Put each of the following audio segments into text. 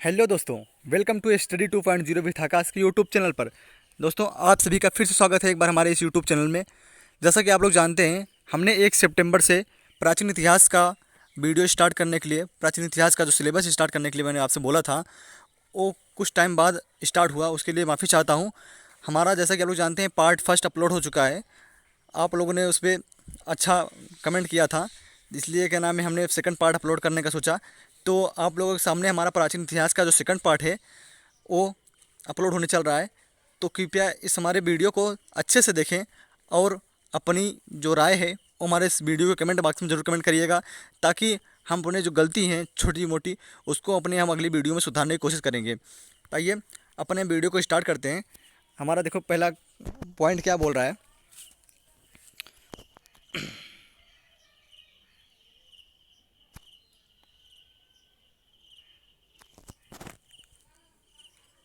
Hello दोस्तों, welcome to study 2.0 with आकाश के YouTube channel पर। दोस्तों, आप सभी का फिर से स्वागत है एक बार हमारे इस यूट्यूब चैनल में। जैसा कि आप लोग जानते हैं, हमने 1 सितंबर से प्राचीन इतिहास का वीडियो स्टार्ट करने के लिए, प्राचीन इतिहास का जो सिलेबस स्टार्ट करने के लिए मैंने आपसे बोला था, वो कुछ टाइम बाद स्टार्ट हुआ। उसके लिए माफ़ी चाहता हूँ। हमारा, जैसा कि आप लोग जानते हैं, पार्ट फर्स्ट अपलोड हो चुका है। आप लोगों ने उस पर अच्छा कमेंट किया था, इसलिए क्या नाम है, हमने सेकंड पार्ट अपलोड करने का सोचा। तो आप लोगों के सामने हमारा प्राचीन इतिहास का जो सेकंड पार्ट है वो अपलोड होने चल रहा है। तो कृपया इस हमारे वीडियो को अच्छे से देखें और अपनी जो राय है वो हमारे इस वीडियो के कमेंट बॉक्स में ज़रूर कमेंट करिएगा, ताकि हम अपने जो गलती हैं छोटी मोटी उसको अपने हम अगली वीडियो में सुधारने की कोशिश करेंगे। तो आइए अपने वीडियो को स्टार्ट करते हैं। हमारा देखो पहला पॉइंट क्या बोल रहा है।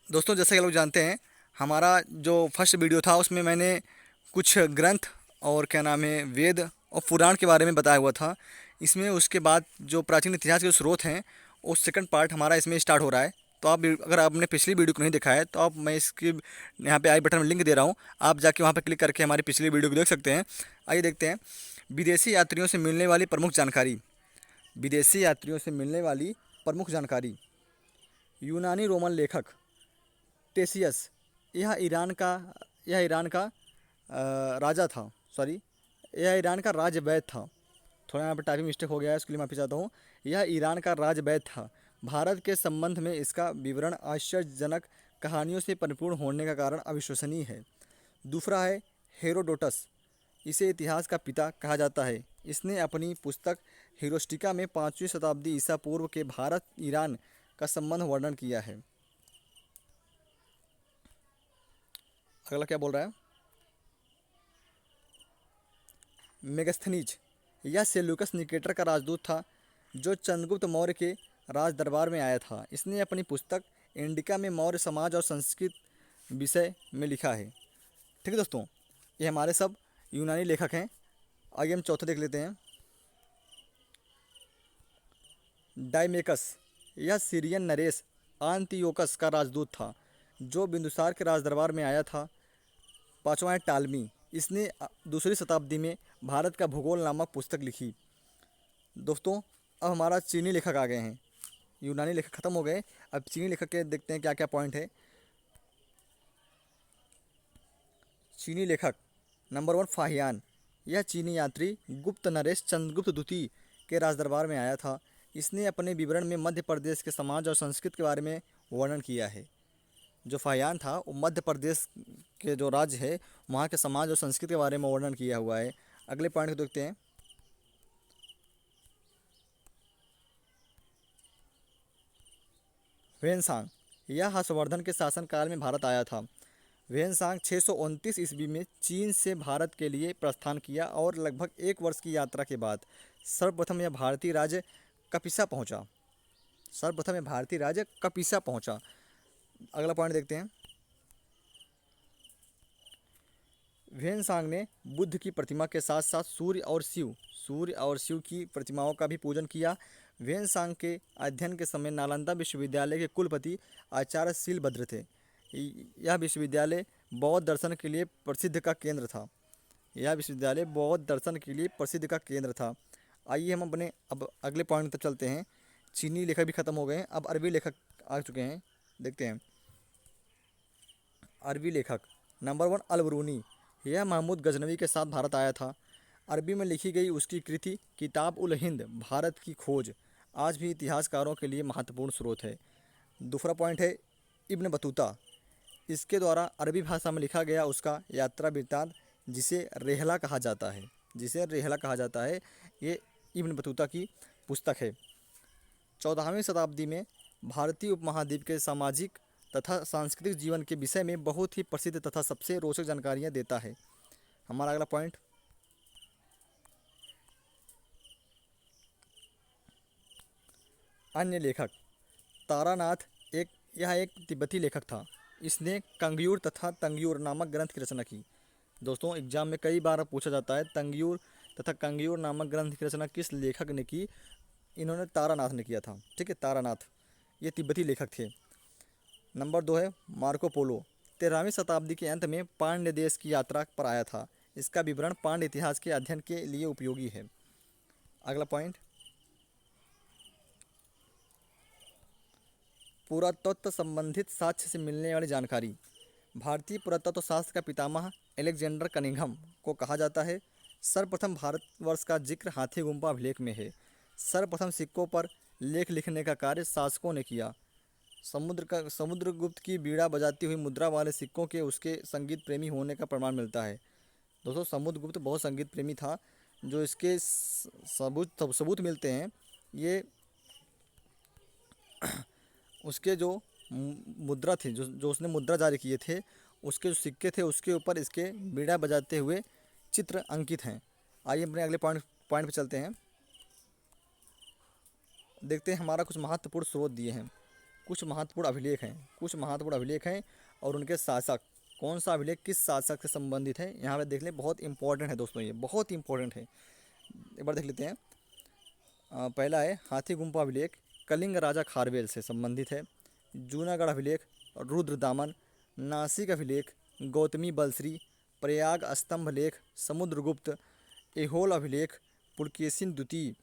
दोस्तों, जैसे कि लोग जानते हैं, हमारा जो फर्स्ट वीडियो था उसमें मैंने कुछ ग्रंथ और क्या नाम है, वेद और पुराण के बारे में बताया हुआ था। इसमें उसके बाद जो प्राचीन इतिहास के स्रोत हैं, वो सेकंड पार्ट हमारा इसमें स्टार्ट हो रहा है। तो आप, अगर आपने पिछली वीडियो को नहीं देखा है, तो आप, मैं इसकी यहाँ पे आई बटन में लिंक दे रहा हूँ, आप जाके वहाँ पे क्लिक करके हमारी पिछली वीडियो को देख सकते हैं। आइए देखते हैं। विदेशी यात्रियों से मिलने वाली प्रमुख जानकारी। विदेशी यात्रियों से मिलने वाली प्रमुख जानकारी। यूनानी रोमन लेखक टेसियस, यह ईरान का यह ईरान का राजा था। सॉरी, यह ईरान का राजवैद था। थोड़ा यहाँ पर टाइपिंग मिस्टेक हो गया है, उसके लिए माफ़ी चाहता हूँ। यह ईरान का राजवैद था। भारत के संबंध में इसका विवरण आश्चर्यजनक कहानियों से परिपूर्ण होने का कारण अविश्वसनीय है। दूसरा है हेरोडोटस, इसे इतिहास का पिता कहा जाता है। इसने अपनी पुस्तक हिरोस्टिका में 5वीं शताब्दी ईसा पूर्व के भारत ईरान का संबंध वर्णन किया है। अगला क्या बोल रहा है। मेगस्थनीज, यह सेल्यूकस निकेटर का राजदूत था, जो चंद्रगुप्त मौर्य के राज दरबार में आया था। इसने अपनी पुस्तक इंडिका में मौर्य समाज और संस्कृत विषय में लिखा है। ठीक है दोस्तों, ये हमारे सब यूनानी लेखक हैं। आइए हम चौथा देख लेते हैं। डाइमेकस, यह सीरियन नरेश आंतियोकस का राजदूत था, जो बिंदुसार के राज दरबार में आया था। पाँचवा है टालमी, इसने दूसरी शताब्दी में भारत का भूगोल नामक पुस्तक लिखी। दोस्तों, अब हमारा चीनी लेखक आ गए हैं। यूनानी लेखक खत्म हो गए, अब चीनी लेखक के देखते हैं क्या क्या पॉइंट है। चीनी लेखक नंबर 1, फाहियान, यह चीनी यात्री गुप्त नरेश चंद्रगुप्त द्वितीय के राजदरबार में आया था। इसने अपने विवरण में मध्य प्रदेश के समाज और संस्कृति के बारे में वर्णन किया है। जो फाहियान था वो मध्य प्रदेश के जो राज्य है वहाँ के समाज और संस्कृति के बारे में वर्णन किया हुआ है। अगले पॉइंट को देखते हैं। वेनसांग, यह हर्षवर्धन के शासनकाल में भारत आया था। वेनसांग 629 ईस्वी में चीन से भारत के लिए प्रस्थान किया और लगभग 1 वर्ष की यात्रा के बाद सर्वप्रथम यह भारतीय राज्य कपिसा पहुंचा। अगला पॉइंट देखते हैं। वेनसांग ने बुद्ध की प्रतिमा के साथ साथ सूर्य और शिव की प्रतिमाओं का भी पूजन किया। वेनसांग के अध्ययन के समय नालंदा विश्वविद्यालय के कुलपति आचार्य शीलभद्र थे। यह विश्वविद्यालय बौद्ध दर्शन के लिए प्रसिद्ध का केंद्र था। आइए हम अपने अब अगले पॉइंट तक चलते हैं। चीनी लेखक भी ख़त्म हो गए हैं, अब अरबी लेखक आ चुके हैं। देखते हैं। अरबी लेखक नंबर 1, अल-बरूनी, यह महमूद गजनवी के साथ भारत आया था। अरबी में लिखी गई उसकी कृति किताब उल हिंद भारत की खोज आज भी इतिहासकारों के लिए महत्वपूर्ण स्रोत है। दूसरा पॉइंट है इब्न बतूता, इसके द्वारा अरबी भाषा में लिखा गया उसका यात्रा वृत्तांत, जिसे रेहला कहा जाता है, ये इब्न बतूता की पुस्तक है। 14वीं शताब्दी में भारतीय उपमहाद्वीप के सामाजिक तथा सांस्कृतिक जीवन के विषय में बहुत ही प्रसिद्ध तथा सबसे रोचक जानकारियाँ देता है। हमारा अगला पॉइंट, अन्य लेखक तारानाथ, यह एक तिब्बती लेखक था। इसने कंगयूर तथा तंगयूर नामक ग्रंथ की रचना की। दोस्तों, एग्जाम में कई बार पूछा जाता है तंगयूर तथा कंगयूर नामक ग्रंथ की रचना किस लेखक ने की। इन्होंने तारानाथ ने किया था। ठीक है, तारानाथ ये तिब्बती लेखक थे। नंबर 2 है मार्को पोलो, 13वीं शताब्दी के अंत में पांड्य देश की यात्रा पर आया था। इसका विवरण पांड्य इतिहास के अध्ययन के लिए उपयोगी है। अगला पॉइंट, पुरातत्व संबंधित साक्ष्य से मिलने वाली जानकारी। भारतीय पुरातत्व शास्त्र का पितामह अलेक्जेंडर कनिंघम को कहा जाता है। सर्वप्रथम भारतवर्ष का जिक्र हाथी गुम्फा अभिलेख में है। सर्वप्रथम सिक्कों पर लेख लिखने का कार्य शासकों ने किया। समुद्रगुप्त की बीड़ा बजाती हुई मुद्रा वाले सिक्कों के उसके संगीत प्रेमी होने का प्रमाण मिलता है। दोस्तों समुद्रगुप्त बहुत संगीत प्रेमी था। जो इसके सबूत मिलते हैं, ये उसके जो मुद्रा थी, जो उसने मुद्रा जारी किए थे, उसके जो सिक्के थे उसके ऊपर इसके बीड़ा बजाते हुए चित्र अंकित हैं। आइए अपने अगले पॉइंट पे चलते हैं। देखते हैं हमारा कुछ महत्वपूर्ण स्रोत दिए हैं, कुछ महत्वपूर्ण अभिलेख हैं और उनके शासक, कौन सा अभिलेख किस शासक से संबंधित है यहाँ पे देख लें। बहुत इंपॉर्टेंट है दोस्तों, ये बहुत इंपॉर्टेंट है। एक बार देख लेते हैं। पहला है हाथी गुम्फा अभिलेख, कलिंग राजा खारवेल से संबंधित है। जूनागढ़ अभिलेख रुद्रदामन, नासिक अभिलेख गौतमी बलश्री, प्रयाग स्तंभ लेख समुद्रगुप्त, ऐहोल अभिलेख पुलकेशिन द्वितीय,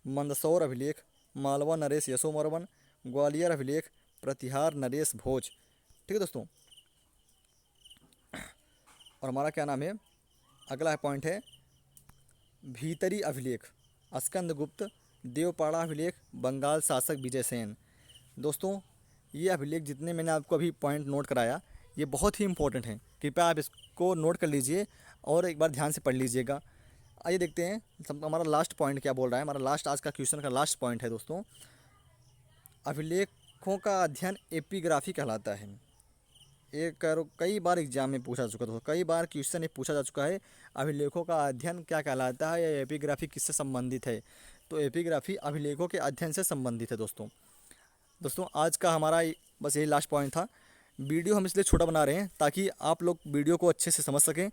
मंदसौर अभिलेख मालवा नरेश यशोवर्मन, ग्वालियर अभिलेख प्रतिहार नरेश भोज। ठीक है दोस्तों। और हमारा क्या नाम है, अगला पॉइंट है भीतरी अभिलेख स्कंदगुप्त, देवपाड़ा अभिलेख बंगाल शासक विजय सेन। दोस्तों ये अभिलेख जितने मैंने आपको अभी पॉइंट नोट कराया, ये बहुत ही इंपॉर्टेंट हैं। कृपया आप इसको नोट कर लीजिए और एक बार ध्यान से पढ़ लीजिएगा। आइए देखते हैं हमारा लास्ट पॉइंट क्या बोल रहा है। हमारा लास्ट आज का क्वेश्चन का लास्ट पॉइंट है दोस्तों, अभिलेखों का अध्ययन एपिग्राफी कहलाता है। कई बार एग्जाम में पूछा चुका था, कई बार क्वेश्चन ये पूछा जा चुका है, अभिलेखों का अध्ययन क्या कहलाता है या एपिग्राफी किससे संबंधित है। तो एपिग्राफी अभिलेखों के अध्ययन से संबंधित है दोस्तों आज का हमारा बस यही लास्ट पॉइंट था। वीडियो हम इसलिए छोटा बना रहे हैं ताकि आप लोग वीडियो को अच्छे से समझ सकें।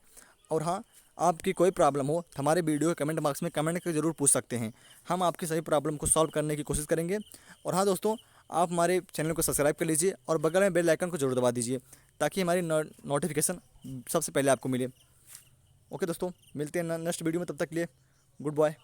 और हाँ, आपकी कोई प्रॉब्लम हो हमारे वीडियो के कमेंट बॉक्स में कमेंट करके ज़रूर पूछ सकते हैं, हम आपकी सभी प्रॉब्लम को सॉल्व करने की कोशिश करेंगे। और हाँ दोस्तों, आप हमारे चैनल को सब्सक्राइब कर लीजिए और बगल में बेल आइकन को जरूर दबा दीजिए ताकि हमारी नोटिफिकेशन सबसे पहले आपको मिले। ओके दोस्तों, मिलते हैं नेक्स्ट वीडियो में, तब तक के लिए गुड बाय।